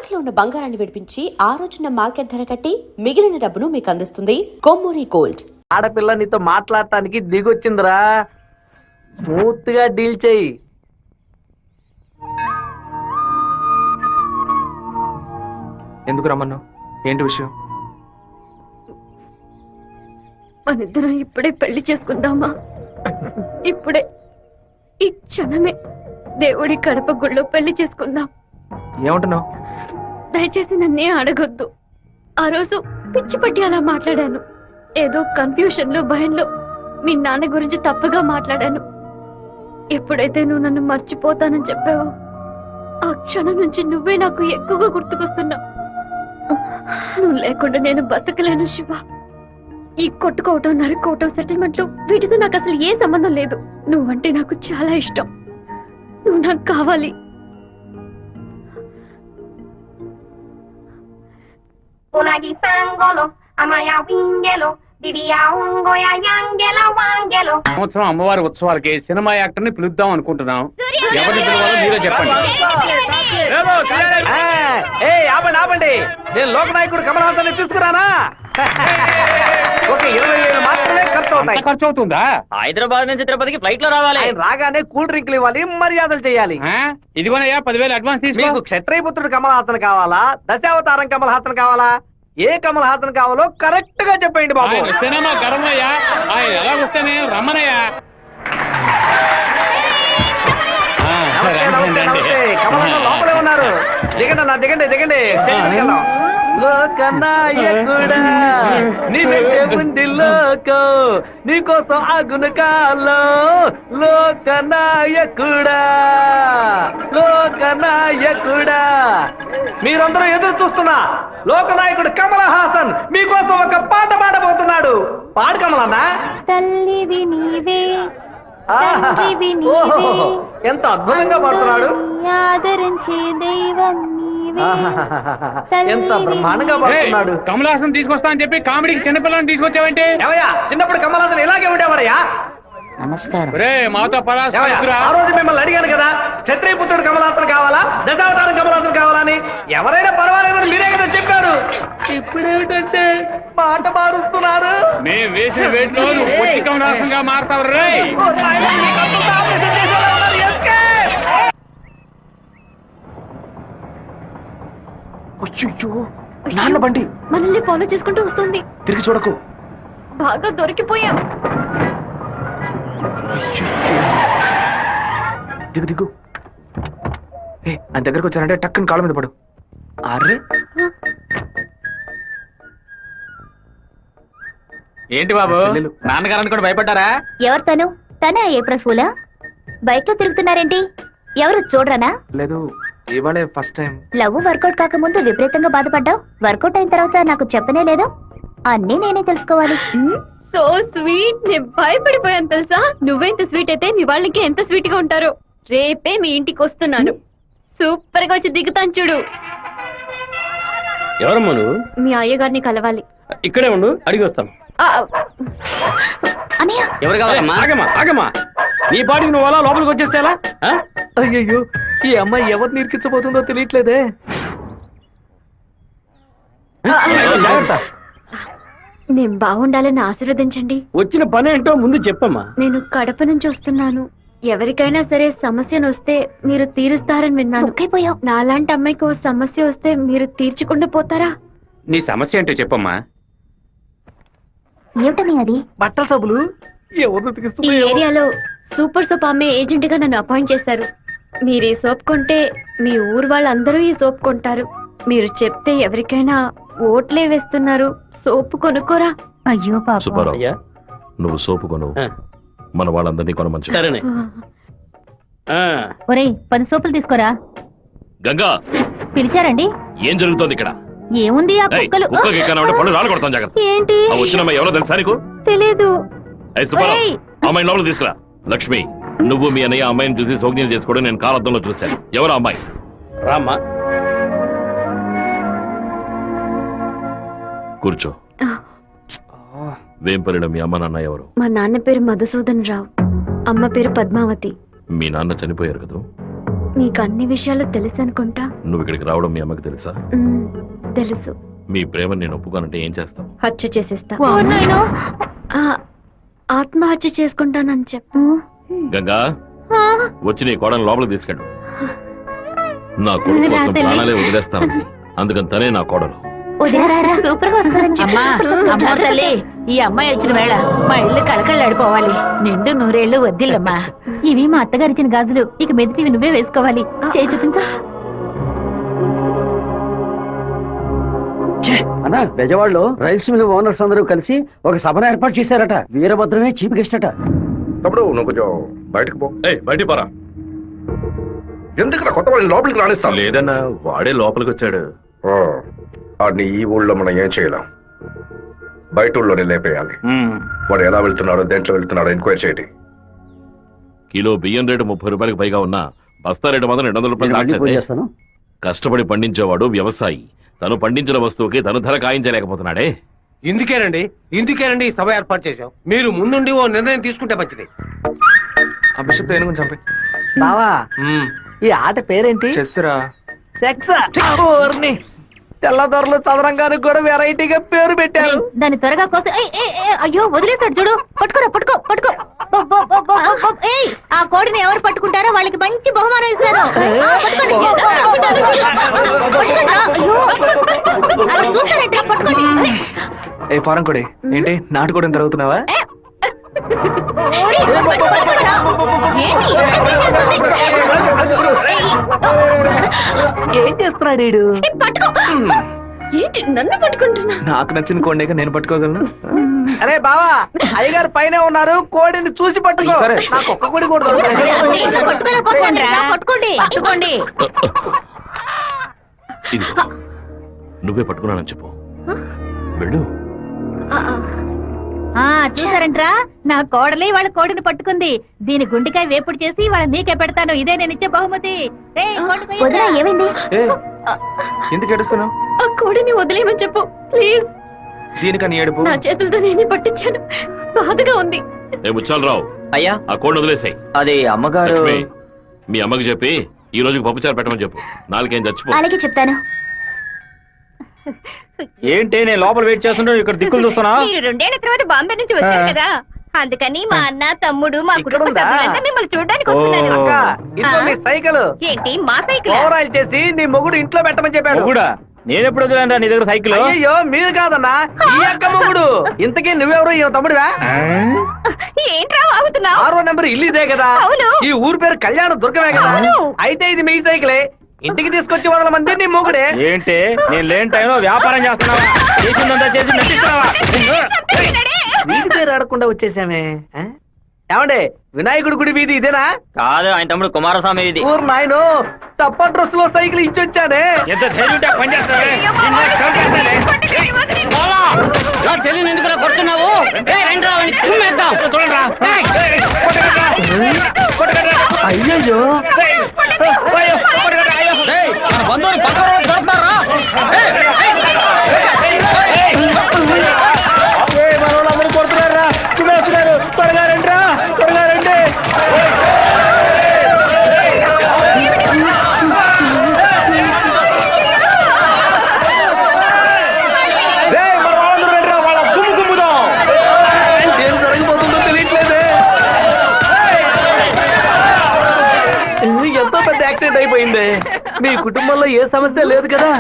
తాకట్లో ఉన్న బంగారాన్ని విడిపించి ఆ రోజున మార్కెట్ ధర కట్టి మిగిలిన డబ్బును మీకు అందిస్తుంది కొమ్మూరి గోల్డ్. ఆడపిల్ల నీతో మాట్లాడటానికి దిగొచ్చిందిరా, స్మూత్ గా డీల్ చెయ్యి. ఎందుకు రమ్మన్నావు? ఏంటి విషయం? మనిద్దరం ఇప్పుడే పెళ్లి చేసుకుందామా? ఇప్పుడే, ఈ క్షణమే దేవుడి కడప గుళ్ళో పెళ్లి చేసుకుందాం. ఏమంటున్నావు? దయచేసి నన్నే అడగొద్దు. ఆ రోజు పిచ్చి పట్టి అలా మాట్లాడాను. ఏదో కన్ఫ్యూషన్ లో, భయంలో మీ నాన్న గురించి తప్పుగా మాట్లాడాను. ఎప్పుడైతే నువ్వు నన్ను మర్చిపోతానని చెప్పావో ఆ క్షణం నుంచి నువ్వే నాకు ఎక్కువగా గుర్తుకొస్తున్నావు. నువ్వు లేకుండా నేను బతకలేను శివ. ఈ కొట్టుకోవటం, నరుకోవటం, సెటిల్మెంట్లు వీటితో నాకు అసలు ఏ సంబంధం లేదు. నువ్వంటే నాకు చాలా ఇష్టం. నువ్వు నాకు కావాలి. సంవత్సరం అమ్మవారి ఉత్సవాలకి సినిమా యాక్టర్ ని పిలుద్దాం అనుకుంటున్నాం. ఎవరిని పిలవాలో మీరే చెప్పండి. ఆపండి ఆపండి, నేను లోకనాయకుడు కమల్ హాసన్ తీసుకురానా? ఒక 20,000 మాత్రమే ఖర్చు అవుతాయి. ఖర్చు అవుతుందా? హైదరాబాద్ నుంచి తిరుపతికి ఫ్లైట్ లో రావాలి. ఆయన రాగానే కూల్ డ్రింక్లు ఇవ్వాలి, మర్యాదలు చేయాలి. ఇదిగోనయ్యా 10,000 అడ్వాన్స్ తీసుకో. మీకు క్షత్రియపుత్రుడు కమల్ హాసన్ కావాలా, దశావతారం కమల్ హాసన్ కావాలా? ఏ కమల్ హాసన్ కావాలో కరెక్ట్ గా చెప్పండి బాబు. ఆయన వస్తేనే మా గర్వమయ్యా. ఆయన ఎలా వస్తేనే రమ్మనయ్యా. కమల్ హాసన్ లోపలే ఉన్నారు. దిగండి అన్న, దిగండి దిగండి. లోకనాయకుడా నీ వెంటే ఉంది లోకం, నీకోసం ఆగును కాలో. లోకనాయకుడా లోకనాయకుడా, మీరందరూ ఎదురు చూస్తున్నా లోకనాయకుడు కమల్ హాసన్ మీకోసం ఒక పాట పాడబోతున్నాడు. పాడు కమలన్నా. తల్లివి నీవే, ఎంత అద్భుతంగా పాడుతున్నాడు. ఆదరించే దైవం నీవే, ఎంత బ్రహ్మాండంగా పాడుతున్నాడు. కమల్ హాసన్ తీసుకొస్తా అని చెప్పి కామెడీకి చిన్నపిల్లని తీసుకొచ్చావంటే? ఏమయ్యా, చిన్నప్పుడు కమల్ హాసన్ ఇలాగే ఉండేవాడయ్యా. నమస్కారం. మాతో ఆ రోజు మిమ్మల్ని అడిగాను కదా, క్షత్రియపుత్రుడు కమల్ హాసన్ కావాలా, దశావతారం కమల్ హాసన్ కావాలని. ఎవరైనా పర్వాలేదని మీరే కదా చెప్పారు. ఇప్పుడేమిటంటే మాట మారుస్తున్నారు. మేము వేసిన వేట్లో కమల్ హాసన్ గా మారుతావు రే. నాన్న బండి మనల్ని ఫాలో చేసుకుంటూ వస్తుంది. తిరిగి చూడకు. బాగా దొరికిపోయాం. దిగు దిగు. ఆయన దగ్గరకు వచ్చారంటే టక్కుని కాళ్ళ మీద పడు. అర్రే, ఏంటి బాబు, నాన్నగారని కూడా భయపడ్డారా? ఎవరు తను? తనే ఏప్రిల్ ఫూలా? బైక్ లో తిరుగుతున్నారేంటి? ఎవరు చూడరానా? లేదు, ఇవాళే ఫస్ట్ టైం. లవ్ వర్కౌట్ కాకముందు విపరీతంగా బాధపడ్డావు, వర్కౌట్ అయిన తర్వాత నాకు చెప్పనే లేదు. అన్నీ నేనే తెలుసుకోవాలి. సో స్వీట్, నేను భయపడిపోయాను తెలుసా. నువ్వెంత స్వీట్ అయితే మీ వాళ్ళకి ఎంత స్వీట్ గా ఉంటారో. రేపే మీ ఇంటికి వస్తున్నాను. సూపర్ గా వచ్చి దిగుతాను చూడు. ఎవరమ్మా నువ్వు? మీ అయ్యగారిని కలవాలి. ఇక్కడే ఉండు, అడిగి వస్తాను. అన్నయ్య, ఎవరు కావాలమ్మా? ఆగమ్మా ఆగమ్మా, నీ బాడీకి నువ్వు అలా లోపలికి వచ్చేస్తే ఎలా? అయ్యయ్యో, ఈ అమ్మాయి ఎవరు నిరికించబోతుందో తెలియట్లేదే. నేను బాగుండాలని ఆశీర్వదించండి. వచ్చిన పని ఏంటో ముందు చెప్పమ్మా. నేను కడప నుంచి వస్తున్నాను. ఎవరికైనా సరే సమస్యను వస్తే మీరు తీరుస్తారని విన్నాను. నాలాంటి అమ్మాయికి ఓ సమస్య వస్తే మీరు తీర్చకుండా పోతారా? నీ సమస్య ఏంటో చెప్పమ్మా. ఏమిటని అది? బట్టల సబ్బులు ఎవరు ఈ ఏరియాలో సూపర్ సోప్ అమ్మే ఏజెంట్ గా నన్ను అపాయింట్ చేశారు. మీరు ఈ సోప్ కొంటే మీ ఊరు వాళ్ళందరూ ఈ సోప్ కొంటారు. మీరు చెప్తే ఎవరికైనా ఓట్లే వేస్తున్నారు. సోపు కొనుక్కోరా. అయ్యో పాప. నువ్వు సోపు కొను, మన వాళ్ళందరినీ కొనమంచు. సరేనే. ఒరేయ్, 10 సోపులు తీసుకోరా. గంగా, పిలిచారండి? ఏం జరుగుతోంది ఇక్కడ? ఏముంది, ఆ కుక్కలు. పళ్ళు రాళ్ళు కొడతాం, జాగ్రత్త. ఏంటి? వచ్చిన ఎవరో తెలుసా నీకు? తెలీదు. అమ్మాయి లోపల తీసుకురా. లక్ష్మి, నువ్వు మీ అన్నయ్య అమ్మాయిని చూసి సోగ్నీలు చేసుకోవడం నేను కాలద్దంలో చూశాను. ఎవరు అమ్మాయి? రామ్మా, కూర్చో. వేంపల్లిలో మీ అమ్మ నాన్న ఎవరు? మా నాన్న పేరు మధుసూదన్ రావు, అమ్మ పేరు పద్మావతి. మీ నాన్న చనిపోయారు కదా? నీకు అన్ని విషయాలు తెలుసు అనుకుంటా. నువ్వు ఇక్కడికి రావడం మీ అమ్మకి తెలుసా? తెలుసు. మీ ప్రేమ నేను ఒప్పుకోనంటే ఏం చేస్తావు? హత్య చేసేస్తా. ఆ, ఆత్మహత్య చేసుకుంటానని చెప్పు. గంగా, వచ్చి నీ కోడని లోపలికి తీసుకెళ్ళు. నా కొడుకు కోసం ప్రాణాలే వదిలేస్తానండి, అందుకని తనే నా కోడలు. సూపర్ గా వస్తారని అమ్మా అమ్మా తల్లి, ఈ అమ్మాయి వచ్చిన వేళ మా ఇల్లు కళకళలాడిపోవాలి. నిండు నూరేళ్లు వద్దిల్లమ్మా. ఇవి మా అత్తగారిచ్చిన గాజులు, ఇక మెదిటివి నువ్వే వేసుకోవాలి. చేయి చూపించా. అన్నా బెజవాడలో రైస్ మిల్ ఓనర్స్ అందరూ కలిసి ఒక సభను ఏర్పాటు చేశారట. వీరభద్రమే చీఫ్ గెస్ట్ అట. తమ్ముడు నువ్వు కొంచెం బయటకు పో. బయటికి పోరా. ఎందుకు కొత్త వాళ్ళని లోపలికి రాణిస్తాను? లేదన్నా, వాడే లోపలికి వచ్చాడు. వాడిని ఈ ఊళ్ళో మనం ఏం చేయలేం, బయట ఊళ్ళోనే లేపేయాలి. వాడు ఎలా వెళ్తున్నాడో దేంట్లో వెళ్తున్నాడో ఎంక్వైరీ చేయండి. కిలో బియ్యం రేటు 30 రూపాయలకు పైగా ఉన్నా బస్తా రేటు మాత్రం 200 రూపాయలు దాటలేదే. కష్టపడి పండించేవాడు వ్యవసాయి, తను పండించిన వస్తువుకి తను ధర కాయించలేకపోతున్నాడే. ఇందుకేనండి ఈ సభ ఏర్పాటు చేశాం. మీరు ముందుండి ఓ నిర్ణయం తీసుకుంటే మంచిది. ఆ బిషప్ ఏనుగుని చంపే. బావా, ఈ ఆట పేరేంటి? చెస్సురా. తెల్లదొరలు చదరంగానికి కూడా వెరైటీగా పేరు పెట్టారు. దాన్ని త్వరగా కోసి అయ్యో వదిలేస్తాడు చూడు. పట్టుకోరా, పట్టుకో. ఆ కోడిని ఎవరు పట్టుకుంటారో వాళ్ళకి మంచి బహుమానం ఇస్తారు. చూస్తారంటే పట్టుకోండి. ఏ పారం కొడి, ఏంటి నాటుకోవడం జరుగుతున్నావా? ఏం చేస్తున్నాడు వీడు? ఏంటి నన్ను పట్టుకుంటున్నా? నాకు నచ్చిన కోడిని నేను పట్టుకోగలను. అరే బావా, అయ్యగారు పైన ఉన్నారు, కోడిని చూసి పట్టుకో. సరే. నాకు ఒక్క కోడి కూడా పట్టుకోండి. ఇదిగో, నువ్వే పట్టుకున్నానని చెప్పు. వెళ్ళు. చూసారంట్రా, నా కోడలి వాళ్ళ కోడిని పట్టుకుంది. దీని గుండెకాయ వేపుడు చేసి వాళ్ళ నీకే పెడతాను. ఇదే నేను ఇచ్చే బహుమతి. ఏమైంది? ఎందుకు ఏడుస్తున్నావు? ఆ కోడిని వదిలేయమని చెప్పు ప్లీజ్. దీనికని ఏడుపు? నా చేతులతో నేనే పట్టించాను, బాధగా ఉంది. ముచ్చాలరావు, అయ్యా ఆ కోడిని వదిలేసాయి. అది అమ్మగారు. మీ అమ్మకి చెప్పి ఈ రోజుకి పప్పుచారు పెట్టమని చెప్పు. నాలుగేం చచ్చిపో. అలాగే చెప్తాను. ఏంటి నేను లోపల వెయిట్ చేస్తుంటే ఇక్కడ దిక్కులు చూస్తున్నా? మీరు 2 ఏళ్ల తర్వాత బాంబే నుంచి వచ్చారు కదా, అందుకని మా అన్న తమ్ముడు మా కుటుంబ సభ్యులంతా మిమ్మల్ని చూడడానికి వస్తున్నారు. అక్క, ఇదిగో నీ సైకిల్. ఏంటి మా సైకిల్? ఓవర్ ఆయిల్ చేసి నీ మొగుడు ఇంట్లో పెట్టమని చెప్పాడు. కూడా నేను ఎప్పుడు వదిలేంటా నీ దగ్గర సైకిల్? అయ్యో మీరు కాదన్నా, ఈ అక్క మొగుడు. ఇంతకీ నువ్వెవరు? ఈ తమ్ముడివా? ఏంట్రా వాగుతున్నావు? 6వ నెంబర్ ఇల్లు ఇదే కదా? అవును. ఈ ఊరు పేరు కళ్యాణ దుర్గమే కదా? అయితే ఇది మీ సైకిలే. ఇంటికి తీసుకొచ్చి 100 మంది నీ మొగుడే. ఏంటి నేను లేని టైంలో వ్యాపారం చేస్తున్నావా? చేసిందంతా చేసి నటిస్తున్నావా? వీడి పేరు అడగకుండా వచ్చేసామే. ఏమండే, వినాయకుడి గుడి వీధి ఇదేనా? కాదు, ఆయన తమ్ముడు కుమారస్వామి ఇది. ఊరు నాయను, తప్ప డ్రెస్ లో సైకిల్ ఇచ్చొచ్చానే. ఎంత ధైర్యం పని చేస్తావే? చెల్లిని ఎందుకు కొడుతున్నావు? అయ్యయ్యో, బంధువులు పక్కన మనోళ్ళందరూ కొడుతున్నారా? చూస్తున్నారు. త్వరగా రండిరా, త్వరగా రండి. మన వాళ్ళందరూ రండిరా, వాళ్ళ గుమ్ముదాం. ఏం జరగబోతుందో తెలియట్లేదే. ఎంతో పెద్ద యాక్సిడెంట్ అయిపోయింది. మీ కుటుంబంలో ఏ సమస్య లేదు కదా?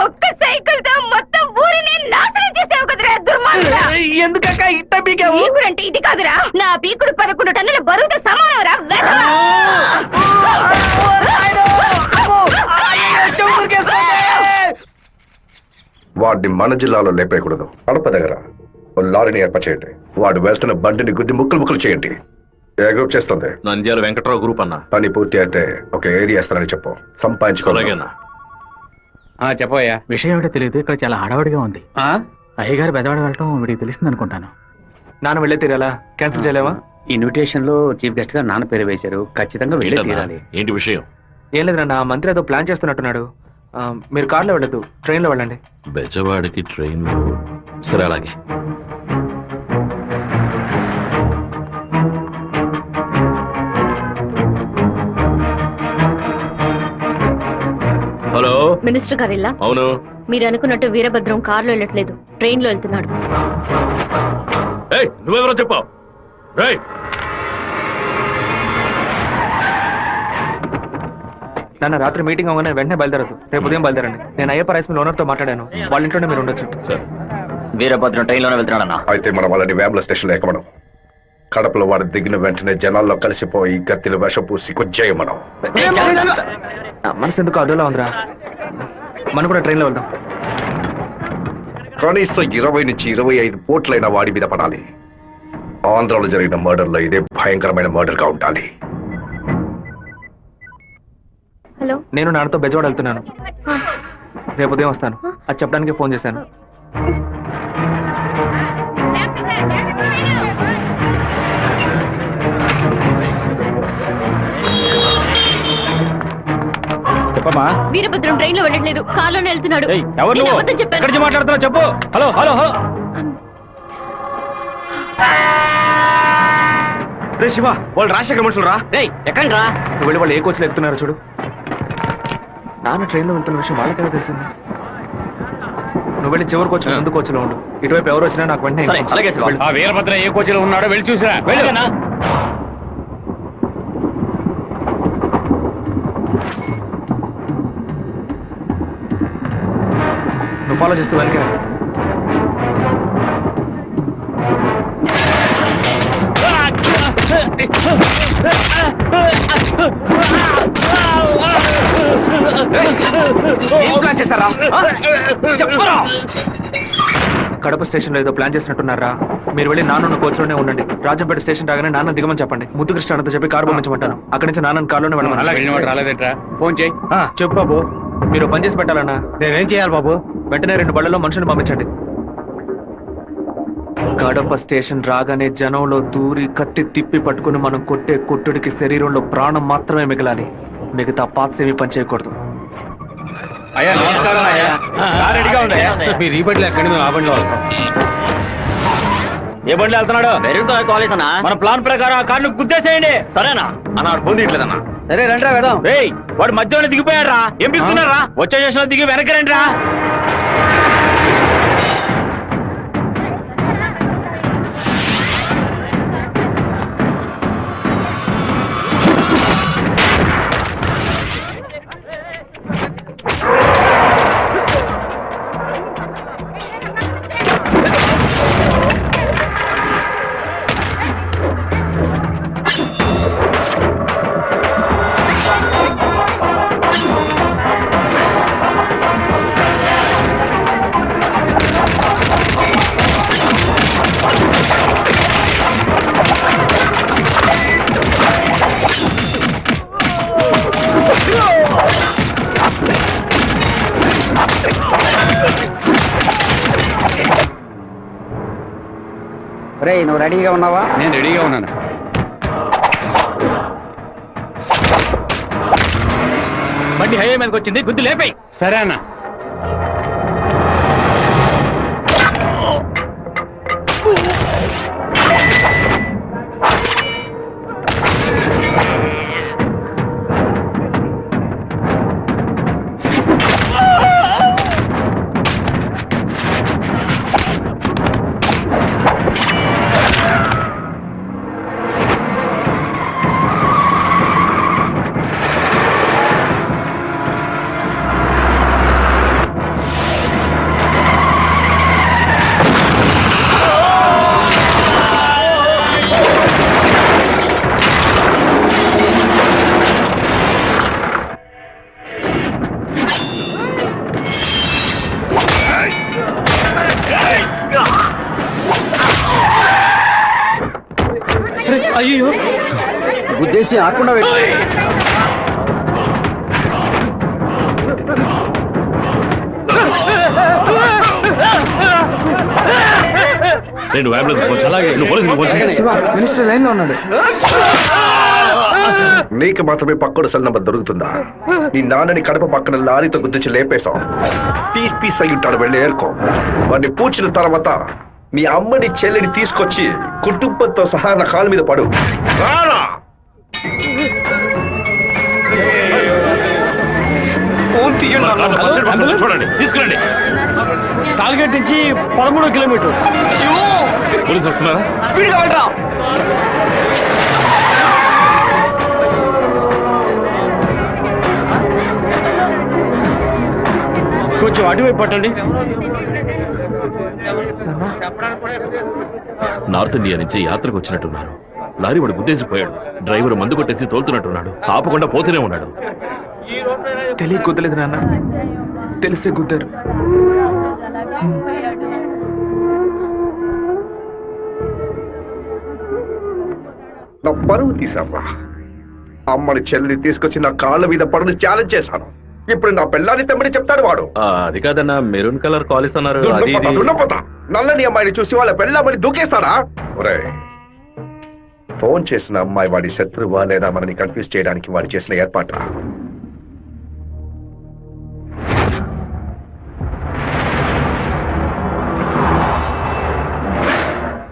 ఒక్క సైకిల్ తో మొత్తం ఊరిని నాశనం చేసావు కదరా దుర్మార్గుడా. ఎందుకక్క ఇట్ట పీకావు? పీకుడంటే ఇది కాదురా, నా పీకుడు 11 టన్నుల బరువుతో సమానవరా. వాడిని మన జిల్లాలో లేపేయకూడదు. కడప దగ్గర ఓ లారీని ఏర్పాటు చేయండి. వాడు వెళ్తున్న బండిని గుద్ది ముక్కలు చేయండి. ఏ గ్రూప్ చేస్తుంది? నంద్యాల వెంకట్రావు గ్రూప్ అన్న. పని పూర్తి అయితే ఒక ఏరియా ఇస్తానని చెప్పు. సంపాదించుకోలేగన్నా. చెప్పయ్యా. విషయం ఏమిటో తెలియదు, ఇక్కడ చాలా హడావుడిగా ఉంది. అయ్యగారు బెజవాడ వెళ్ళటం వీడికి తెలిసింది అనుకుంటాను. నాన్న వెళ్ళే తీరాలా? క్యాన్సిల్ చేయలేవా? ఇన్విటేషన్ లో చీఫ్ గెస్ట్ గా నాన్న పేరు వేశారు, ఖచ్చితంగా వెళ్ళే తీరాలి. ఏంటి విషయం? ఏం లేదన్నా, మంత్రి ఏదో ప్లాన్ చేస్తున్నట్టున్నాడు. మీరు కార్లో వెళ్ళదు, ట్రైన్లో వెళ్ళండి. బెజవాడికి ట్రైన్? సరే, అలాగే. మినిస్టర్ గారు ఇలా అవును. మీరు అనుకున్నట్టు వీరభద్రం కారులో వెళ్ళట్లేదు, ట్రైన్ లో వెళ్తున్నాడు. ఏయ్, నువ్వెవరో చెప్పావు. నన్ను రాత్రి మీటింగ్ అవగానే వెంటనే బయలుదేరదు, రేపు ఉదయం బయలుదేరండి. నేను అయ్యప్ప రైస్ మిల్ ఓనర్తో మాట్లాడాను, వాళ్ళ ఇంట్లోనే మీరు ఉండొచ్చు. వీరభద్రం ట్రైన్ లోనే వెళ్తున్నాడన్నా. అయితే మనం వాళ్ళని వేముల స్టేషన్లో ఎక్కమనం. కడపలో వాడు దిగిన వెంటనే జనాల్లో కలిసిపోయి గత్తిలో విషం పూసి కొచ్చేయమనం. మనసు ఎందుకు అదోలా ఉందిరా, మనం కూడా ట్రైన్లో వెళ్దాం. కనీసం 20 నుంచి 25 పోట్లైన వాడి మీద పడాలి. ఆంధ్రాలో జరిగిన మర్డర్లో ఇదే భయంకరమైన మర్డర్ గా ఉండాలి. హలో, నేను నాన్నతో బెజవాడ వెళ్తున్నాను, రేపు ఉదయం వస్తాను. అది చెప్పడానికి ఫోన్ చేశాను. చెప్పమ్మా. వీరభద్రం ట్రైన్ లో వెళ్ళట్లేదు, కారులోనే వెళ్తున్నాడు. ఎవరు నేను నువ్వు? అబద్ధం చెప్పాను. ఎక్కడి నుంచి మాట్లాడుతున్నావు చెప్పు. Hello hello hello. రే శివ, వాళ్ళు రాజశేఖర మనుషులు రా. ఎక్కండి రా. నువ్వు వెళ్ళి వాళ్ళు ఏ కోచ్లో ఎక్కుతున్నారో చూడు. నాన్న ట్రైన్లో వెళ్తున్న విషయం వాళ్ళకెలా తెలిసింది? నువ్వు వెళ్ళి చివరి కోచ్ ముందు కోచ్లో ఉండు. ఇటువైపు ఎవరు వచ్చినా నాకు వెంటనే సరే, అలాగే శివ. ఆ వీరభద్ర ఏ కోచిలో ఉన్నాడో వెళ్ళి చూసిరా. వెళ్ళనా? నువ్వు ఫాలో చేస్తూ వెనక కడప స్టేషన్ లో ఏదో ప్లాన్ చేసినట్టున్నారా? మీరు వెళ్ళి నాన్న కోచ్లోనే ఉండండి. రాజంపేట స్టేషన్ రాగానే నాన్న దిగమని చెప్పండి. ముద్దుకృష్ణ అన్నతో చెప్పి కారు పంపించమంటాను. అక్కడి నుంచి నాన్న కారులోనే అలా వెళ్ళిన వాడు వెళ్ళమని. రాలేదేట్రా? ఫోన్ చేయి. చెప్పు బాబు. మీరు పని చేసి పెట్టాలన్నా. నేనేం చేయాలి బాబు? వెంటనే 2 బళ్ళలో మనుషులు పంపించండి. కడప స్టేషన్ రాగానే జనంలో దూరి కత్తి తిప్పి పట్టుకుని మనం కొట్టే కొట్టుడికి శరీరంలో ప్రాణం మాత్రమే మిగలాలి. మిగతా పార్ట్స్ ఏమీ పని చేయకూడదు. అయ్యా నమస్కారం అయ్యా. కారు రెడీగా ఉంది అయ్యా. మీరు ఈ బండిలో ఎక్కడి మేము ఆ బండిలో వస్తాం. ఏ బండిలో వెళ్తున్నాడు? వెరుగుతా కాలేజ్ అన్నా. మన ప్లాన్ ప్రకారం ఆ కార్ను గుద్దేసేయండి. సరేనా అన్న, ఫోన్ తీయట్లేదన్నా. సరే రండి వెళ్దాం. రేయ్, వాడు మధ్యలోనే దిగిపోయాడు రా. ఏం దిగుతున్నారా? వచ్చే స్టేషన్ లో దిగి వెనక్కి రండి రా. రే, నువ్వు రెడీగా ఉన్నావా? నేను రెడీగా ఉన్నాను. బండి హైవే మీదకి వచ్చింది, గుద్దు లేపేయ్. సరే అన్న. అయ్యో, ఉద్దేశం ఆకుండా నేను అంబులెన్స్ ఫోన్ చేయి. అలాగే నువ్వు పోలీసులకు ఫోన్ చేయి. మినిస్టర్ లైన్ లో ఉన్నాడు. నీకు మాత్రమే పక్కడు సెల్ నంబర్ దొరుకుతుందా? నీ నాన్నని కడప పక్కన లారీతో గుద్దించి లేపేశాం. పీస్ పీస్ అయి ఉంటాడు, వెళ్ళి ఏరుకో. వాడిని పూడ్చిన తర్వాత మీ అమ్మని చెల్లిని తీసుకొచ్చి కుటుంబంతో సహా నా కాళ్ళ మీద పడు. రారా? ఫోన్ తీయండి అన్న. ఫస్ట్ ఎయిడ్ బాక్స్ ఉంది, చూడండి తీసుకురండి. టార్గెట్ నుంచి 13 కిలోమీటర్. పోలీసు వస్తున్నారా? స్పీడ్ గా వెళ్ళరా. కొంచెం అటువైపు పట్టండి. నార్త్ ఇండియా నుంచి యాత్రకు వచ్చినట్టున్నారు. లారీ వాడు గుద్దేసిపోయాడు. డ్రైవర్ మందు కొట్టేసి తోలుతున్నట్టున్నాడు. ఆపకుండా పోతూనే ఉన్నాడు. తెలియ కుదలేదు నాన్న, తెలిసే కుదరు. నా పరువు తీసావా? అమ్మని చెల్లిని తీసుకొచ్చి నా కాళ్ళ మీద పడుని ఛాలెంజ్ చేశాను. ఇప్పుడు నా పెళ్ళాన్ని తెమ్మని చెప్తాడు వాడు. అది కాదన్నా, మెరూన్ కలర్ కాలేజ్ అన్నారు. దున్నపోతా నల్లని అమ్మాయిని చూసి వాళ్ళ పెళ్ళామని దూకేస్తారా? ఒరేయ్, ఫోన్ చేసిన అమ్మాయి వాడి శత్రువా లేదా మనని కన్ఫ్యూజ్ చేయడానికి వాడు చేసిన ఏర్పాట్రా.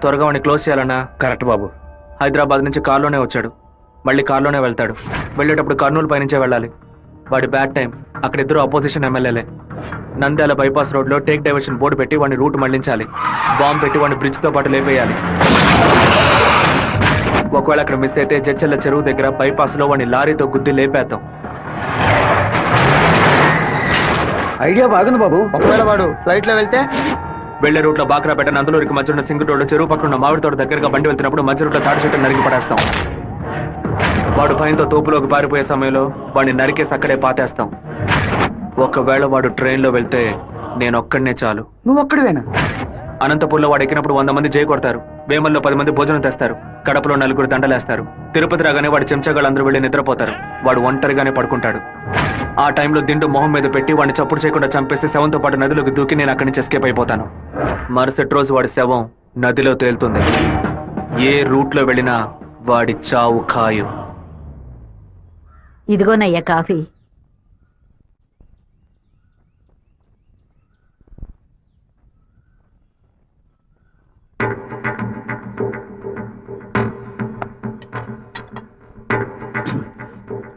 త్వరగా వాడిని క్లోజ్ చేయాలన్నా. కరెక్ట్ బాబు. హైదరాబాద్ నుంచి కార్లోనే వచ్చాడు, మళ్ళీ కార్లోనే వెళ్తాడు. వెళ్ళేటప్పుడు కర్నూలు పైనుంచే వెళ్ళాలి. వాడి బ్యాడ్ టైం. అక్కడ ఇద్దరు అపోజిషన్ ఎమ్మెల్యేలే. నంద్యాల బైపాస్ రోడ్లో టేక్ డైవర్షన్ బోర్డు పెట్టి వాడిని రూట్ మళ్లించాలి. బాంబు పెట్టి వాడిని బ్రిడ్జ్తో పాటు లేపేయాలి. ఒకవేళ అక్కడ మిస్ అయితే జడ్చెల్ల చెరువు దగ్గర బైపాస్ లో వాడిని లారీతో గుద్ది లేపేద్దాం. ఐడియా బాగుంది బాబు. ఒకవేళ వాడు ఫ్లైట్ లో వెళ్తే వెళ్లే రూట్ లో బాక్రాపేట నందులూరికి మధ్య ఉన్న సింగు రోడ్డు చెరువు పక్కన ఉన్న మామిడి తోట దగ్గరగా బండి వెళ్తున్నప్పుడు మధ్య రూట్ లో తాడి చెట్టు నరికి పడేస్తాం. వాడు భయంతో తోపులోకి పారిపోయే సమయంలో వాడిని నరికేసి అక్కడే పాతేస్తాం. ఒకవేళ వాడు ట్రైన్లో వెళ్తే నేను ఒక్కడనే చాలు. నువ్వు ఒక్కడివేనా? అనంతపూర్లో వాడు ఎక్కినప్పుడు 100 మంది జై కొడతారు. వేమల్లో 10 మంది భోజనం తెస్తారు. కడపలో 4 దండలేస్తారు. తిరుపతి రాగానే వాడి చెంచాగాళ్ళందరూ వెళ్ళి నిద్రపోతారు. వాడు ఒంటరిగానే పడుకుంటాడు. ఆ టైంలో దిండు మొహం మీద పెట్టి వాడిని చప్పుడు చేయకుండా చంపేసి శవంతో పాటు నదిలోకి దూకి నేను అక్కడి నుంచి ఎస్కేప్ అయిపోతాను. మరుసటి రోజు వాడి శవం నదిలో తేలుతుంది. ఏ రూట్లో వెళ్ళినా వాడి చావు ఖాయం. ఇదిగోనయ్యా కాఫీ.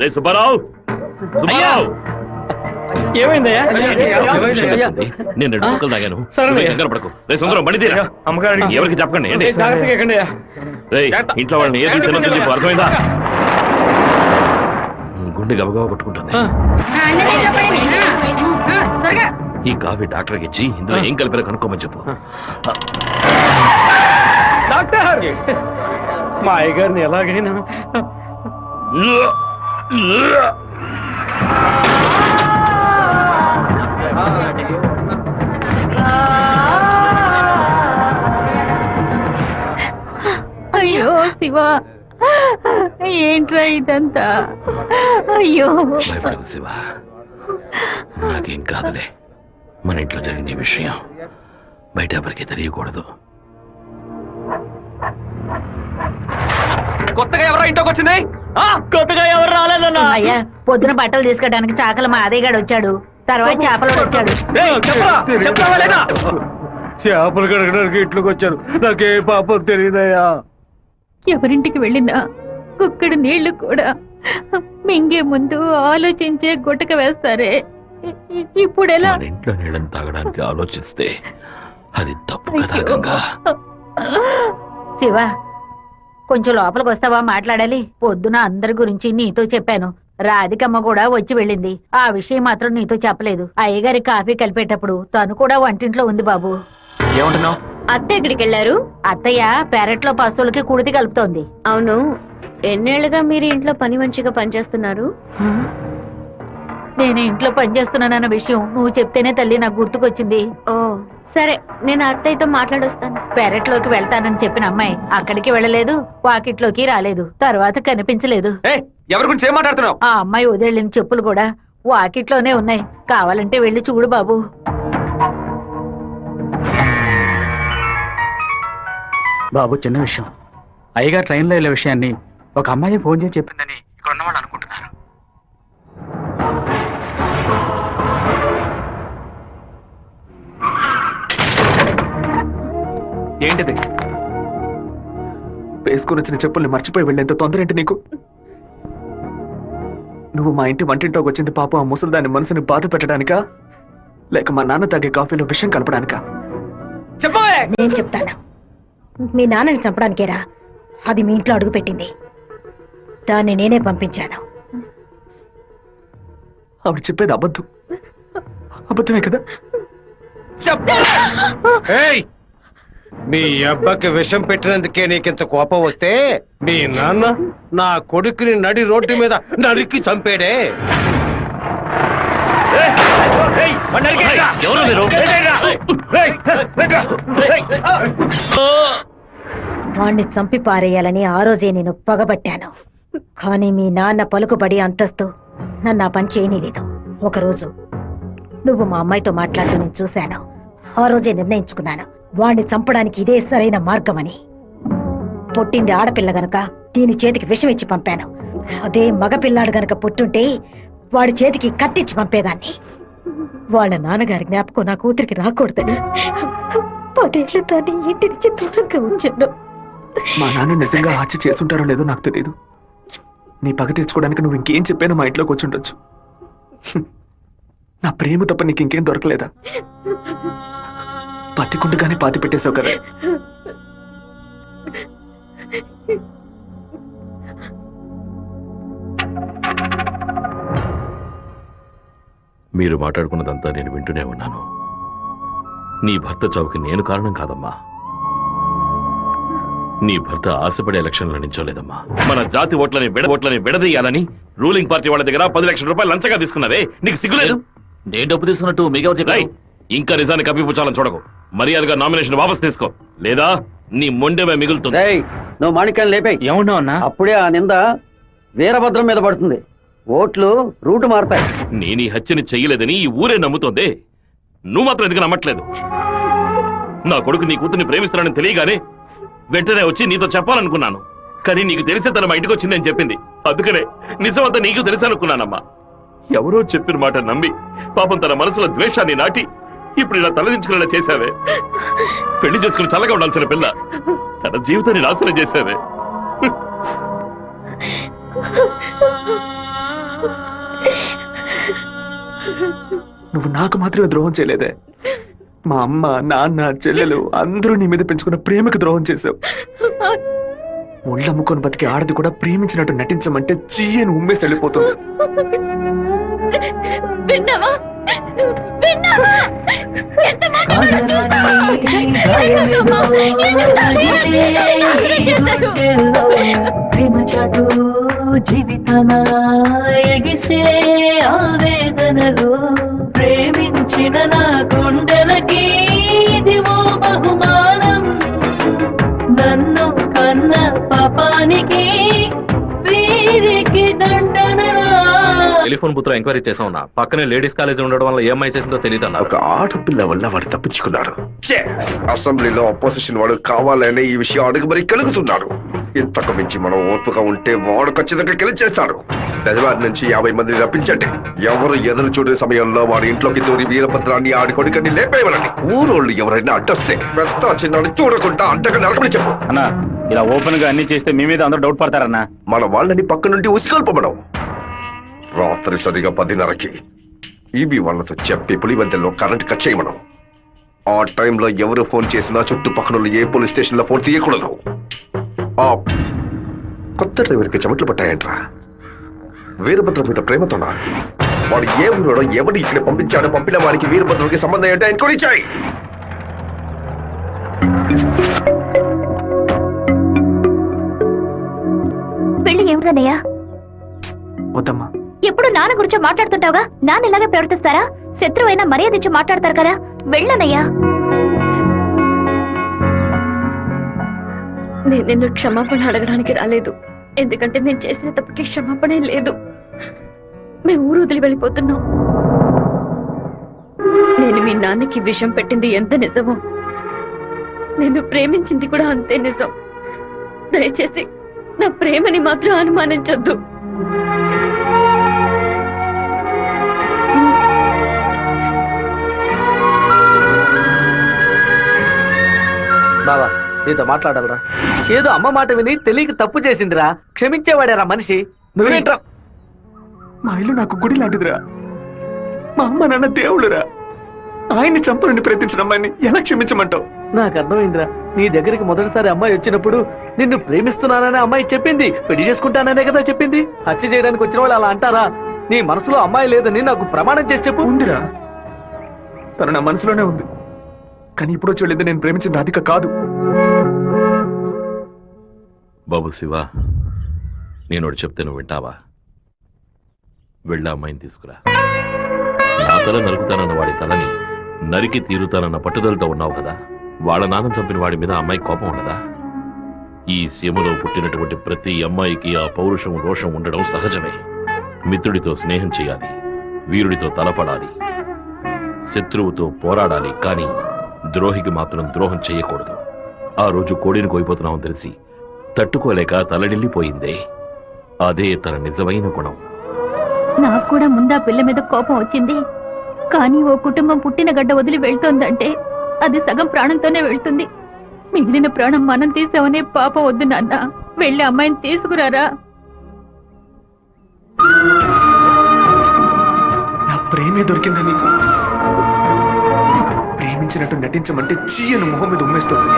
రే సుబ్బారావు, సుబ్బారావు! ఏమైందయ్యా? నేను 2 ముక్కలు తాగాను. సరే. నువ్వు కంగారు పడకు. రే సుందరం, బండి తీరా. అమ్మగారు ఎవరికి చెప్పకండి. ఏంటి? జాగ్రత్తగా ఎక్కండి. రేయ్, ఇంట్లో వాళ్ళని ఏది తినొద్దు, నీకు అర్థమైందా? గుండె గబగబా కొట్టుకుంటుంది. ఈ కాఫీ డాక్టర్కి ఇచ్చి ఇందులో ఏం కలిపారో కనుక్కోమని చెప్పు. డాక్టర్, మా అయ్యగారిని ఎలాగైనా అయ్యో శివ, ఏంట్రా ఇదంతా? అయ్యో భయపడకు శివ, నాకేం కాదులే. మన ఇంట్లో జరిగిన ఈ విషయం బయట ఎవరికి తెలియకూడదు. కొత్తగా ఎవరో ఇంట్లోకి వచ్చింది? కొత్తగా ఎవరు రాలేదన్నా. అయ్యా, పొద్దున బట్టలు తీసుకోవడానికి చాకల మా అదయ్యగాడు వచ్చాడు. తర్వాత చేపలు వచ్చాడు. చేపలు కడగడానికి ఇంట్లోకి వచ్చారు. నాకే పాపం తెలియదయ్యా. ఎవరింటికి వెళ్ళినా కుక్కడు నీళ్లు కూడా మింగే ముందు ఆలోచించే గుట్టక వేస్తారే. ఇప్పుడు ఎలా? మన ఇంట్లో నీళ్ళని తాగడానికి ఆలోచిస్తే అది తప్పు కదా గంగా. శివ, కొంచెం లోపలికి వస్తావా? మాట్లాడాలి. పొద్దున అందరి గురించి నీతో చెప్పాను. రాధికమ్మ కూడా వచ్చి వెళ్ళింది. ఆ విషయం మాత్రం నీతో చెప్పలేదు. అయ్యగారి కాఫీ కలిపేటప్పుడు తను కూడా వంటింట్లో ఉంది బాబు. ఏమంటున్నావు? అత్త ఎక్కడికి వెళ్ళారు? అత్తయ్య పెరట్లో పశువులకి కుడితి కలుపుతోంది. అవును, ఎన్నేళ్లుగా మీరు ఇంట్లో పని మంచిగా పనిచేస్తున్నారు? నేను ఇంట్లో పనిచేస్తున్నానన్న విషయం నువ్వు చెప్తేనే తల్లి నాకు గుర్తుకొచ్చింది. ఓ సరే, నేను అత్తయ్యతో మాట్లాడొస్తాను. పెరట్లోకి వెళ్తానని చెప్పిన అమ్మాయి అక్కడికి వెళ్ళలేదు, వాకిట్లోకి రాలేదు, తర్వాత కనిపించలేదు. ఎవరి గురించి ఏం మాట్లాడుతున్నావు? ఆ అమ్మాయి వదిలిన చెప్పులు కూడా వాకిట్లోనే ఉన్నాయి. కావాలంటే వెళ్ళి చూడు బాబు. బాబు, చిన్న విషయం. అయ్యగారు ట్రైన్లో వెళ్ళే విషయాన్ని ఒక అమ్మాయి ఫోన్ చేసి చెప్పిందని ఇక్కడ ఉన్నవాళ్ళు అనుకుంటున్నారు. ఏంటిది? వేసుకుని వచ్చిన చెప్పుల్ని మర్చిపోయి వెళ్ళేంత తొందర ఏంటి నీకు? నువ్వు మా ఇంటి వంటింట్లోకి వచ్చింది పాపం ఆ ముసలిదాని మనసుని బాధ పెట్టడానికా లేక మా నాన్న తాగే కాఫీలో విషయం కలపడానికా చెప్పవే. నేను చెప్తాను. మీ నాన్నని చంపడానికేరా అది మీ ఇంట్లో అడుగుపెట్టింది. దాన్ని నేనే పంపించాను. ఆవిడ చెప్పేది అబద్ధమే కదా? ఏయ్, మీ అబ్బకి విషం పెట్టినందుకే నీకింత కోపం వస్తే మీ నాన్న నా కొడుకుని నడి రోడ్డు మీద నరికి చంపాడే. వాణ్ణి చంపి పారేయాలని ఆ రోజే నేను పగబట్టాను. కానీ మీ నాన్న పలుకుబడి అంతస్తు నన్ను ఆ పని చేయనీలేదు. ఒకరోజు నువ్వు మా అమ్మాయితో మాట్లాడుతూ నేను చూశాను. ఆ రోజే నిర్ణయించుకున్నాను, వాణ్ణి చంపడానికి ఇదే సరైన మార్గమని. పుట్టింది ఆడపిల్ల గనక దీని చేతికి విషం ఇచ్చి పంపాను. అదే మగపిల్లాడు గనక పుట్టుంటే వాడి చేతికి కత్తిచ్చి పంపేదాన్ని. వాళ్ళ నాన్నగారి జ్ఞాపకం నా కూతురికి రాకూడదని 10 ఏళ్ళు దాన్ని ఇంటి నుంచి దూరంగా ఉంచాను. మా నాన్న నిజంగా హత్య చేసుంటారో లేదో నాకు తెలియదు. నీ పగ తీర్చుకోవడానికి నువ్వు ఇంకేం చెప్పానో మా ఇంట్లోకి వచ్చి ఉండొచ్చు. నా ప్రేమ తప్ప నీకు ఇంకేం దొరకలేదా? పత్తికుండగానే పాతి పెట్టేశావు కదా. మీరు మాట్లాడుకున్నదంతా నేను వింటూనే ఉన్నాను. నీ భర్త చావుకి నేను కారణం కాదమ్మా. నీ భర్త ఆశపడే ఎలక్షన్లో నించోలేదమ్మా. మన జాతి ఓట్లని విడదీయాలని రూలింగ్ పార్టీ వాళ్ళ దగ్గర 10 లక్షల రూపాయలు లంచగా తీసుకున్నావే, నీకు సిగ్గులేదు? నేను డబ్బు తీసుకున్నట్టు మీకు ఇంకా నిజాన్ని కప్పిపుచ్చాలని చూడకు. మర్యాదగా నామినేషన్ వాపస్ తీసుకో, లేదా నీ మొండెమే మిగులుతుంది. నువ్వు మాణిక్యాన్ని లేపాయి. ఏమన్నా అన్నా? అప్పుడే ఆ నింద వీరభద్రం మీద పడుతుంది. ఓట్లు రూటు మారతాయి. నేను ఈ హత్యని చెయ్యలేదని ఈ ఊరే నమ్ముతోంది. నువ్వు మాత్రం ఎందుకు నమ్మట్లేదు? నా కొడుకు నీ కూతుర్ని ప్రేమిస్తున్నానని తెలియగానే వెంటనే వచ్చి నీతో చెప్పాలనుకున్నాను. కానీ నీకు తెలిసే తన మా ఇంటికి వచ్చిందని చెప్పింది. అందుకనే నిజమంతా నీకు తెలుసనుకున్నానమ్మా. ఎవరో చెప్పిన మాట నమ్మి పాపం తన మనసులో ద్వేషాన్ని నాటి ఇప్పుడు ఇలా తలదించుకునేలా చేశావే. పెళ్లి చేసుకుని చల్లగా ఉండాల్సిన పిల్ల తన జీవితాన్ని నాశనం చేశావే. నువ్వు నాకు మాత్రమే ద్రోహం చేయలేదే, మా అమ్మ నాన్న చెల్లెలు అందరూ నీ మీద పెంచుకున్న ప్రేమకు ద్రోహం చేశావు. ఒళ్ళమ్ముకొని బతికి ఆడది కూడా ప్రేమించినట్టు నటించమంటే చీయని ఉమ్మేసి వెళ్ళిపోతుంది. విన్నావా? విన్నావా? ఎంత మాట జీవితన ఎగిసే ఆవేదనలో ప్రేమించిన నా గుండెలకి ఇదివో బహుమానం. నన్ను కన్న పాపానికి వీరికి దండనరా. టెలిఫోన్ బూత్ లో ఎంక్వైరీ చేసా ఉన్నా. పక్కనే లేడీస్ కాలేజ్ ఉండడం వల్ల ఏమై చేసిందో తెలియదన్నా. ఒక ఆడపిల్ల వల్ల వాడు తప్పించుకున్నాడు. అసెంబ్లీలో అపోజిషన్ వాడు కావాలనే ఈ విషయం అడుగు మరి కలుగుతున్నాడు. ఇంతకు మించి మనం ఓర్పుగా ఉంటే వాడు ఖచ్చితంగా గెలిచేస్తాడు. పెదవారి నుంచి 50 మందిని రప్పించండి. ఎవరు ఎదురు చూడే సమయంలో వాడి ఇంట్లోకి దూరి వీరభద్రాన్ని ఆడి కొడుకని లేపేయమనండి. ఊరోళ్ళు ఎవరైనా అడ్డొస్తే పెద్ద చిన్నాన్ని చూడకుండా అడ్డగా నడకని చెప్పు. అన్నా, ఇలా ఓపెన్ గా అన్ని చేస్తే మీ మీద అందరూ డౌట్ పడతారన్నా. మన వాళ్ళని పక్క నుండి ఉసిగొల్పమనం. రాత్రి సరిగా 10:30కి ఈబీ వాళ్ళతో చెప్పి పులివెందుల్లో కరెంట్ కట్ చేయమనం. ఆ టైంలో ఎవరు ఫోన్ చేసినా చుట్టుపక్కల ఏ పోలీస్ స్టేషన్ లో ఫోన్ తీయకూడదు. ఆ కొత్త డ్రైవర్కి చెమట్లు పట్టాయంట్రా. వీరభద్రం మీద ప్రేమతోనా? వాడు ఏ ఊరోడో ఎవడు ఇక్కడ పంపించాడో పంపిన వారికి వీరభద్రుడికి సంబంధం ఏంటో ఎంక్వైరీ చేయి. పెళ్లి ఏమిటన్నయ్యా? వద్దమ్మా. ఎప్పుడు నాన్న గురించి మాట్లాడుతుంటావుగా, నాన్న ఇలాగే ప్రవర్తిస్తారా? శత్రువైనా మర్యాద ఇచ్చి మాట్లాడతారు కదా, వెళ్ళనయ్యా. నేను నిన్ను క్షమాపణ అడగడానికి రాలేదు. ఎందుకంటే నేను చేసిన తప్పుకి క్షమాపణ లేదు. మేము ఊరు వదిలి వెళ్ళిపోతున్నాం. నేను మీ నాన్నకి విషం పెట్టింది ఎంత నిజమో, నేను ప్రేమించింది కూడా అంతే నిజం. దయచేసి నా ప్రేమని మాత్రం అనుమానించొద్దు. బావా, నీతో మాట్లాడాలరా. ఏదో అమ్మ మాట విని తెలియక తప్పు చేసిందిరా. క్షమించేవాడేరా మనిషి. నువ్వేంట్రా? మా ఇల్లు నాకు గుడి లాంటిదిరా. మా అమ్మ నాన్న దేవుళ్ళురా. ఆయన్ని చంపాలని ప్రయత్నించిన అమ్మాయిని ఎలా క్షమించమంటావు? నాకు అర్థమైందిరా. నీ దగ్గరికి మొదటిసారి అమ్మాయి వచ్చినప్పుడు నిన్ను ప్రేమిస్తున్నాననే అమ్మాయి చెప్పింది, పెళ్లి చేసుకుంటాననే కదా చెప్పింది. హత్య చేయడానికి వచ్చిన వాళ్ళు అలా అంటారా? నీ మనసులో అమ్మాయి లేదని నాకు ప్రమాణం చేసి చెప్పు. ఉందిరా, తను నా మనసులోనే ఉంది. కానీ ఇప్పుడు వచ్చి వెళ్ళింది నేను ప్రేమించిన రాధిక కాదు. బాబు శివ, నేను ఒకటి చెప్తే నువ్వు వింటావా? వెళ్ళి అమ్మాయిని తీసుకురా. నా తల నరుకుతానన్న వాడి తలని నరికి తీరుతానన్న పట్టుదలతో ఉన్నావు కదా. వాళ్ళ నాన్న చంపిన వాడి మీద అమ్మాయి కోపం ఉండదా? ఈ సీమలో పుట్టినటువంటి ప్రతి అమ్మాయికి ఆ పౌరుషం రోషం ఉండడం సహజమే. మిత్రుడితో స్నేహం చేయాలి, వీరుడితో తలపడాలి, శత్రువుతో పోరాడాలి, కానీ ద్రోహికి మాత్రం ద్రోహం చేయకూడదు. ఆ రోజు కోడిని కోయిపోతున్నామని తెలిసి తట్టుకోలేక తలడిల్లిపోయిందే, అదే తన నిజమైన గుణం. నాకు కూడా ముందా పిల్ల మీద కోపం వచ్చింది. కానీ ఓ కుటుంబం పుట్టిన గడ్డ వదిలి వెళ్తోందంటే అది సగం ప్రాణంతోనే వెళ్తుంది. మిగిలిన ప్రాణం మనం తీసామనే పాపం వద్దు నాన్న. వెళ్ళి అమ్మాయిని తీసుకురారా. నా ప్రేమే దొరికిందా నీకు? ప్రేమించినట్టు నటించమంటే చీయను మొహం మీద ఉమ్మేస్తుంది.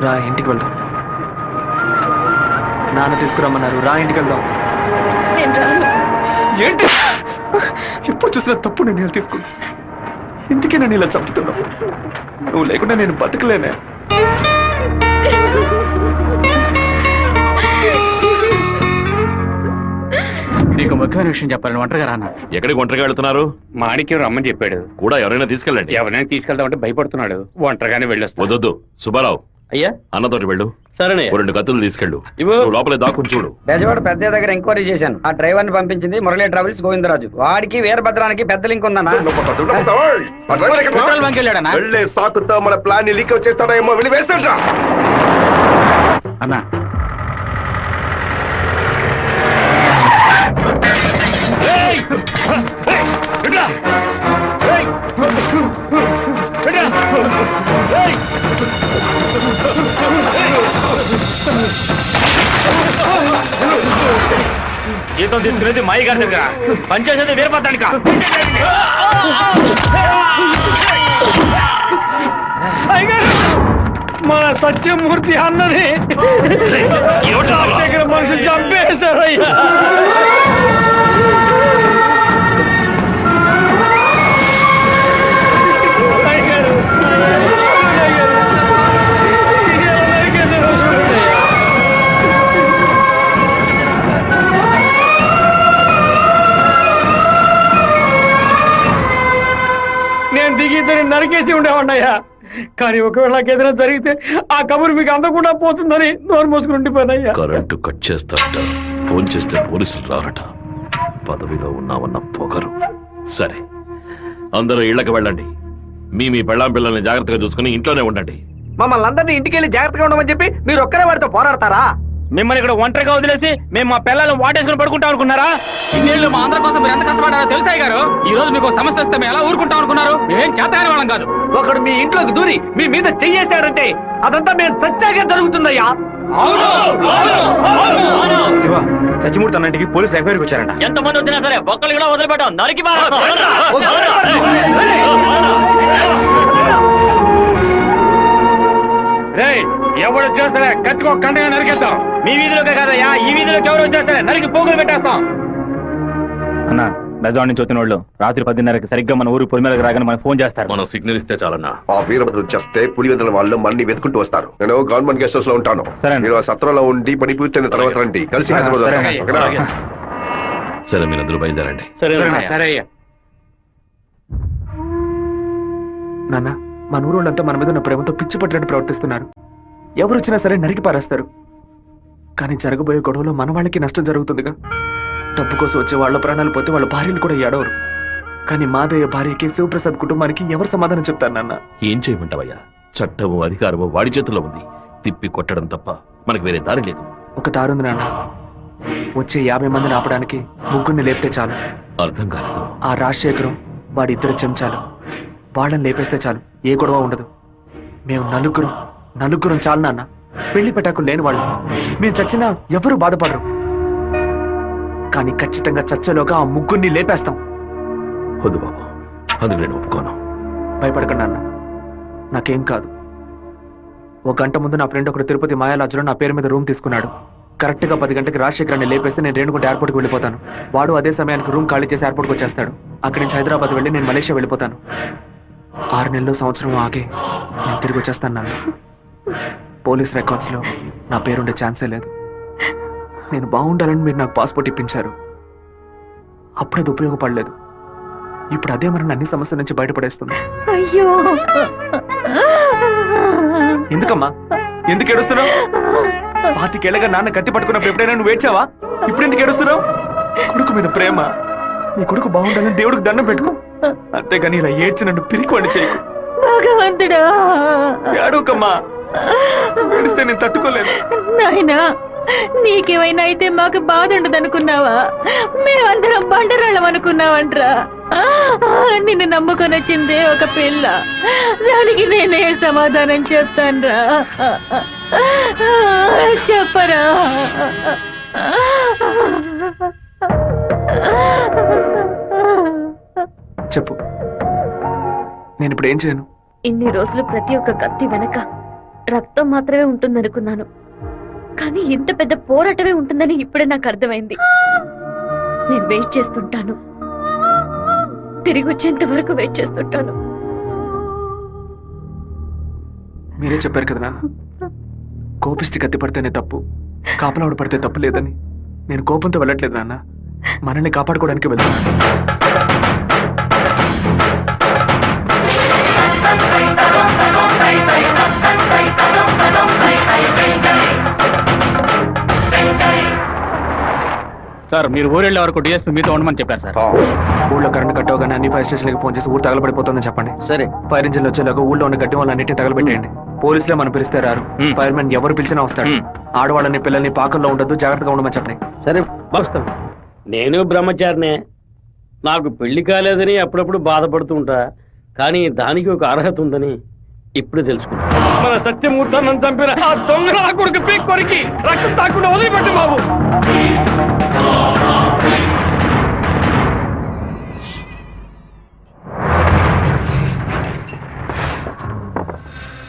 రా, ఇంటికి వెళ్దాం. నాన్న తీసుకురమ్మన్నారు. రా, ఇంటికి వెళ్దాం. ఏంటి ఎప్పుడు చూసినా తప్పు నేను తీసుకున్నా. ఇందుకే నేను ఇలా చంపుతున్నావు. నువ్వు లేకుండా నేను బతకలేనే. నీకు ముఖ్యమైన విషయం చెప్పాలని ఒంటరిగా రానా? ఎక్కడికి ఒంటరిగా వెళ్తున్నారు? మాణిక్యం రమ్మని చెప్పాడు. కూడా ఎవరైనా తీసుకెళ్ళండి. ఎవరైనా తీసుకెళ్దామంటే భయపడుతున్నాడు. ఒంటరిగానే వెళ్ళొస్తా. వద్దొద్దు సుబ్బారావు, అయ్యా అన్నతోటి వెళ్ళు. సరేనే. 2 కత్తులు తీసుకెళ్ళు. నువ్వు లోపలే దాక్కుని చూడు. బెజవాడ పెద్ద దగ్గర ఎంక్వైరీ చేశాను. ఆ డ్రైవర్ ని పంపించింది మురళీ ట్రావెల్స్ గోవిందరాజు. వాడికి వీరభద్రానికి పెద్ద లింక్ ఉందన్నా. పెట్రోల్ బంక్ వెళ్ళాడనా? వెళ్ళే సాకుతో మన ప్లాన్ ని లీక్ చేస్తాడేమో, వెళ్ళి వేస్తాడ్రా. అన్నా జీతం తీసుకునేది మాయి గారి దగ్గర, పనిచేసేది వీరభద్రానిక. మన సత్యమూర్తి అన్నని దగ్గర మనుషులు చంపేశారయ్యా. నేను దిగిద్దరిని నరికేసి ఉండేవాడినయ్యా. కానీ ఒకవేళ నాకు ఏదైనా జరిగితే ఆ కబురు మీకు అందకుండా పోతుందని నోరు మూసుకుని ఉండిపోయినయ్యా. కరెంటు కట్ చేస్తారట, ఫోన్ చేస్తే పోలీసులు రారట. పదవిలో ఉన్నామన్న పొగరు. సరే, అందరూ ఇళ్లకు వెళ్ళండి. మీ పెళ్ళాం పిల్లల్ని జాగ్రత్తగా చూసుకుని ఇంట్లోనే ఉండండి. మమ్మల్ని అందరినీ ఇంటికి వెళ్ళి జాగ్రత్తగా ఉండమని చెప్పి మీరు ఒక్కరే వాడితో పోరాడతారా? మిమ్మల్ని ఇక్కడ ఒంటరిగా వదిలేసి మేము మా పిల్లలను వాటేసుకుని పడుకుంటాం అనుకున్నారా? ఇన్నేళ్ళు మా అందరి కోసం మీరు ఎంత కష్టపడ్డారో తెలుసా గారు? ఈ రోజు మీకు సమస్య వస్తే మేము ఎలా ఊరుకుంటాం అనుకున్నారు? మేమేం చేతగాని వాళ్ళం కాదు. ఒకడు మీ ఇంట్లోకి దూరి మీ మీద చెయ్యేశాడంటే అదంతా మేము సత్యాగా జరుగుతుందయ్యా. శివ, సత్యమూర్తి అన్నింటికి పోలీసులు ఎంక్వైరీకి వచ్చారంట. ఎంతమంది వచ్చినా సరే ఒక్కళ్ళు కూడా వదిలిపెట్టాం. నరికి ఎవరు వచ్చేస్తారే కత్తికో కంటగా నరికేస్తాం. మీ వీధిలోకే కాదయ్యా, ఈ వీధిలోకి ఎవరు వచ్చేస్తారే నరికి పోగులు పెట్టేస్తాం. అన్న, బెజవాడ నుంచి వచ్చిన వాళ్ళు రాత్రి 10:30కి సరిగ్గా మన ఊరు పొలిమేరకు రాగానే మనకు ఫోన్ చేస్తారు. మనం సిగ్నల్ ఇస్తే చాలన్నా. ఆ వీరభద్రం చేస్తే పులివెందుల వాళ్ళు మనని వెతుకుంటూ వస్తారు. నేను గవర్నమెంట్ గెస్ట్ హౌస్ లో ఉంటాను. సరే. మీరు ఆ సత్రంలో ఉండి పని పూర్తయిన తర్వాత రండి, కలిసి హైదరాబాద్ వద్దాం. ఓకేనా? సరే, మీరందరూ బయలుదేరండి. సరే అయ్యా. నాన్న, మన ఊరోళ్ళంతా మన మీద ఉన్న ప్రేమతో పిచ్చి పట్టినట్టు ప్రవర్తిస్తున్నారు. ఎవరు వచ్చినా సరే నరికి పారేస్తారు. కానీ జరగబోయే గొడవలో మన వాళ్ళకి నష్టం జరుగుతుందిగా. డబ్బు కోసం వచ్చే వాళ్ళ ప్రాణాలు పోతే వాళ్ళ భార్యలు కూడా ఏడవరు. కానీ మాదయ్య భార్యకి, శివప్రసాద్ కుటుంబానికి ఎవరు సమాధానం చెప్తారు నాన్న? ఏం చేయమంటావయ్యా? చట్టము అధికారము వాడి చేతుల్లో ఉంది. తిప్పి కొట్టడం తప్ప మనకు వేరే దారి లేదు. ఒక దారుంది నాన్న. వచ్చే 50 మందిని ఆపడానికి ముగ్గురిని లేపితే చాలు. అర్థం కాలేదు. ఆ రాజశేఖరం వాడి 2 చెంచాలు వాళ్ళని లేపేస్తే చాలు, ఏ గొడవ ఉండదు. మేము నలుగురం చాలు నాన్న. పెళ్లి పెట్టాకు లేని వాళ్ళు. మేము చచ్చినా ఎవరు బాధపడరు. కానీ ఖచ్చితంగా చచ్చేలోగా ఆ ముగ్గురిని లేపేస్తాం. వద్దు బాబు, అది నేను ఒప్పుకోను. భయపడకండి అన్న, నాకేం కాదు. 1 గంట ముందు నా ఫ్రెండ్ ఒకడు తిరుపతి మాయాలాజులో నా పేరు మీద రూమ్ తీసుకున్నాడు. కరెక్ట్గా 10 గంటకి రాజశేఖరాన్ని లేపేస్తే నేను రేణుగుంట ఎయిర్పోర్ట్కి వెళ్ళిపోతాను. వాడు అదే సమయానికి రూమ్ ఖాళీ చేసి ఎయిర్పోర్ట్కి వచ్చేస్తాడు. అక్కడి నుంచి హైదరాబాద్ వెళ్ళి నేను మలేషియా వెళ్ళిపోతాను. 6 నెలలు సంవత్సరం ఆగి నేను తిరిగి వచ్చేస్తాను నాన్న. పోలీస్ రికార్డ్స్లో నా పేరుండే ఛాన్సే లేదు. నేను బాగుండాలని మీరు నాకు పాస్పోర్ట్ ఇప్పించారు. అప్పుడు అది ఉపయోగపడలేదు. ఇప్పుడు అదే మరి అన్ని సమస్యల నుంచి బయటపడేస్తుంది. అయ్యో, ఎందుకమ్మా ఎందుకు ఏడుస్తున్నావు? 25 ఏళ్ళగా నాన్న కత్తి పట్టుకున్నప్పుడు ఎప్పుడైనా నువ్వు ఏడ్చావా? ఇప్పుడు ఎందుకు ఏడుస్తున్నావు? కొడుకు మీద ప్రేమ. నీ కొడుకు బాగుండాలని దేవుడికి దండం పెట్టుకో. అంతేగాని ఇలా ఏడ్చి నన్ను పిరికివాడిని చేయకు. భగవంతుడా, ఏడవకమ్మా. ఏడిస్తే నేను తట్టుకోలేదు. నాయనా, నీకేమైనా అయితే మాకు బాధ ఉండదనుకున్నావా? మేమందరం బండరాళ్ళం అనుకున్నావంట్రా. నిన్ను నమ్ముకొని వచ్చిందే ఒక పిల్ల. దానికి నేనే సమాధానం చెప్తాన్రా. చెప్పరా? చెప్పు, నేను ఇప్పుడు ఏం చేయను? ఇన్ని రోజులు ప్రతి ఒక్క కత్తి వెనక రక్తం మాత్రమే ఉంటుందనుకున్నాను. కానీ ఇంత పెద్ద పోరాటమే ఉంటుందని ఇప్పుడే నాకు అర్థమైంది. నేను వెయిట్ చేస్తుంటాను, తిరిగి వచ్చేంత వరకు వెయిట్ చేస్తుంటాను. మీరే చెప్పారు కదా నాన్న, కోపిష్టి కత్తి పడితేనే తప్పు, కాపలావిడ పడితే తప్పు లేదని. నేను కోపంతో వెళ్ళట్లేదు నాన్న, మనల్ని కాపాడుకోవడానికి వెళ్తున్నాను. సార్, మీరు ఊరెళ్ళే వరకు డిఎస్పీ మీతో ఉండమని చెప్పారు సార్. ఊళ్ళో కరెంట్ కట్ అవగానే అన్ని ఫైర్ స్టేషన్లకు ఫోన్ చేసి ఊరు తగలబడిపోతుందని చెప్పండి. సరే. ఫైర్ ఇంజిన్లు వచ్చేలాగా ఊళ్ళో ఉన్న గడ్డి వాళ్ళన్నింటినీ తగలబెట్టేయండి. పోలీసులే మనం పిలిస్తే రారు. ఫైర్ మెన్ ఎవరు పిలిచినా వస్తాడు. ఆడవాళ్ళని పిల్లల్ని పాకల్లో ఉండొద్దు, జాగ్రత్తగా ఉండమని చెప్పండి. సరే, వస్తాం. నేను బ్రహ్మచారినే. నాకు పెళ్లి కాలేదని అప్పుడప్పుడు బాధపడుతూ ఉంటా. కానీ దానికి ఒక అర్హత ఉందని ఇప్పుడు తెలుసుకున్నా. మన సత్యమూర్తాన్ని చంపిన ఆ దొంగ నా కొడుకు పీక్ కొరికి రక్తం తాకుండా వదిలిపెట్టు బాబు.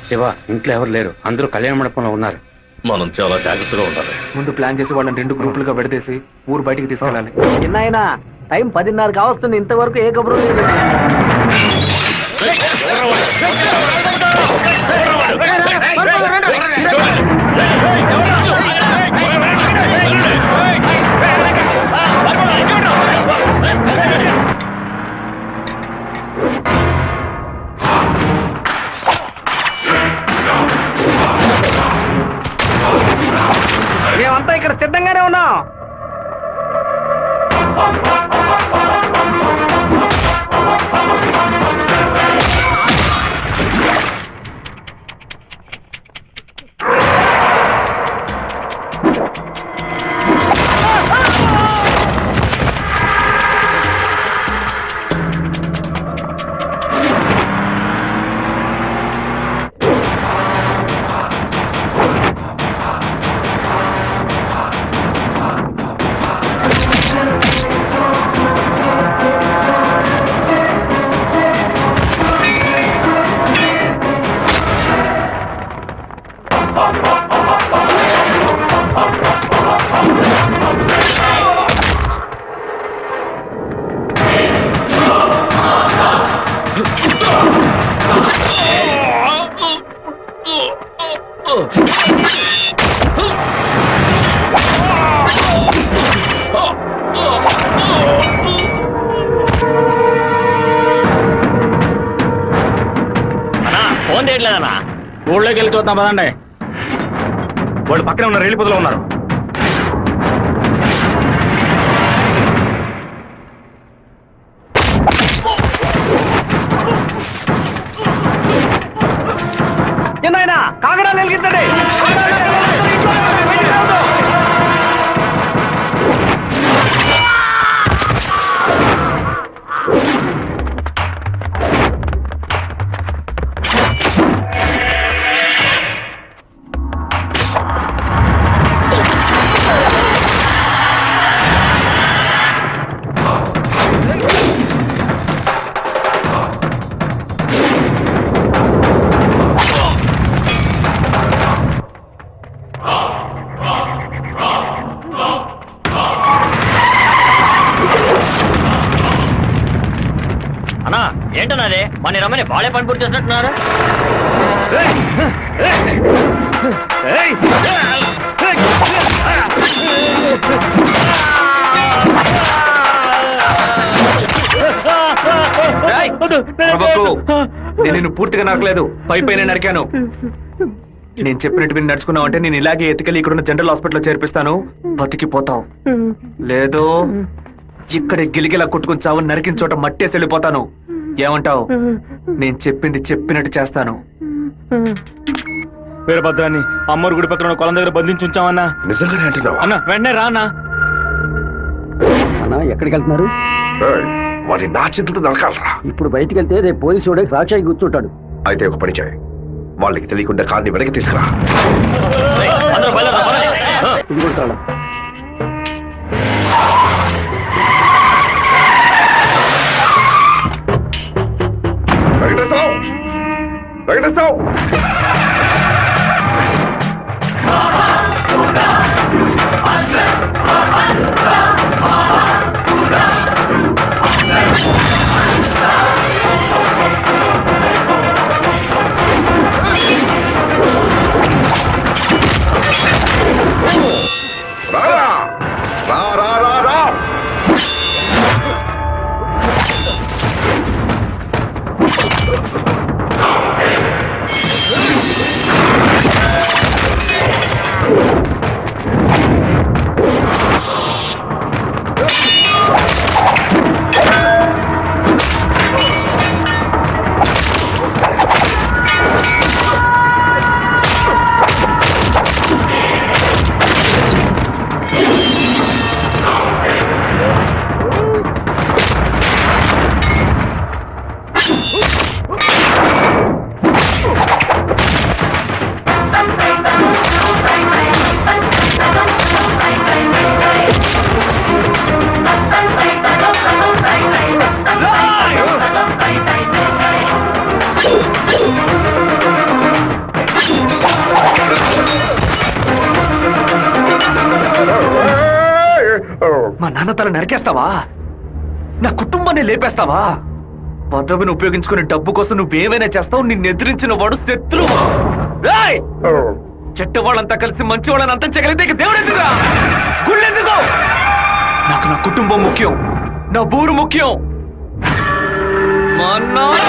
శివ, ఇంట్లో ఎవరు లేరు, అందరూ కళ్యాణ మండపంలో ఉన్నారు. మనం చాలా జాగ్రత్తగా ఉండాలి. ముందు ప్లాన్ చేసి వాళ్ళని 2 గ్రూపులుగా విడదీసి ఊరు బయటికి తీసుకెళ్ళాలి. చిన్నాయనా, టైం 10:30 కావస్తుంది, ఇంతవరకు ఏ కబురు లేదు. మేమంతా ఇక్కడ సిద్ధంగానే ఉన్నాం. ఫోన్ చేయట్లేదన్నా. ఊళ్ళోకి వెళ్ళి చూద్దాం పదండి. వాళ్ళు పక్కనే ఉన్న రైలు పొదలో ఉన్నారు. చిన్నాయనా, కాగడాలు వెలిగించండి. మన రమ్మని బాలే పని పూర్తి చేసినట్టున్నారు. నేను నిన్ను పూర్తిగా నరకలేదు, పైపైన నరికాను. నేను చెప్పినట్టు మీరు నడుచుకున్నావు అంటే నేను ఇలాగే ఎత్తుకెళ్ళి ఇక్కడున్న జనరల్ హాస్పిటల్లో చేర్పిస్తాను, బతికిపోతావు. లేదో ఇక్కడే గిలిగిలా కొట్టుకుని చావు, నరికిన చోట మట్టేసి వెళ్ళిపోతాను. ఏమంటావు? నేను చెప్పింది చెప్పినట్టు చేస్తాను. వీరభద్రాన్ని అమ్మోరు గుడి పక్కన కొలం దగ్గర బంధించి ఉంచామన్నా. నిజంగానే అంటున్నావా? అన్న వెంటనే రా అన్నా. అన్నా ఎక్కడికి వెళ్తున్నారు? ఏయ్, వాడిని నా చేతులతో నరకాలరా. ఇప్పుడు బయటికి వెళ్తే రేపు పోలీసు వాడే రాక్షాయి కూర్చుంటాడు. అయితే ఒక పని చేయి, వాళ్ళకి తెలియకుండా కార్ని వెనక్కి తీసుకురా. ఇది కూడా తాళం. వెంకటేశ్వరరావు, వెంకటేశ్వరరావు, రారా, రా రా రా రా. మా నాన్న తల నరికేస్తావా? నా కుటుంబాన్ని లేపేస్తావా? పదవిని ఉపయోగించుకునే డబ్బు కోసం నువ్వేమైనా చేస్తావు. నిన్ను ఎదిరించిన వాడు శత్రువు. చెడ్డవాళ్ళంతా కలిసి మంచి వాళ్ళని అంతం చేయగలిగితే ఇక దేవుడు ఎందుకురా? గుళ్ళెందుకు? నాకు నా కుటుంబం ముఖ్యం, నా ఊరు ముఖ్యం. మా నాన్న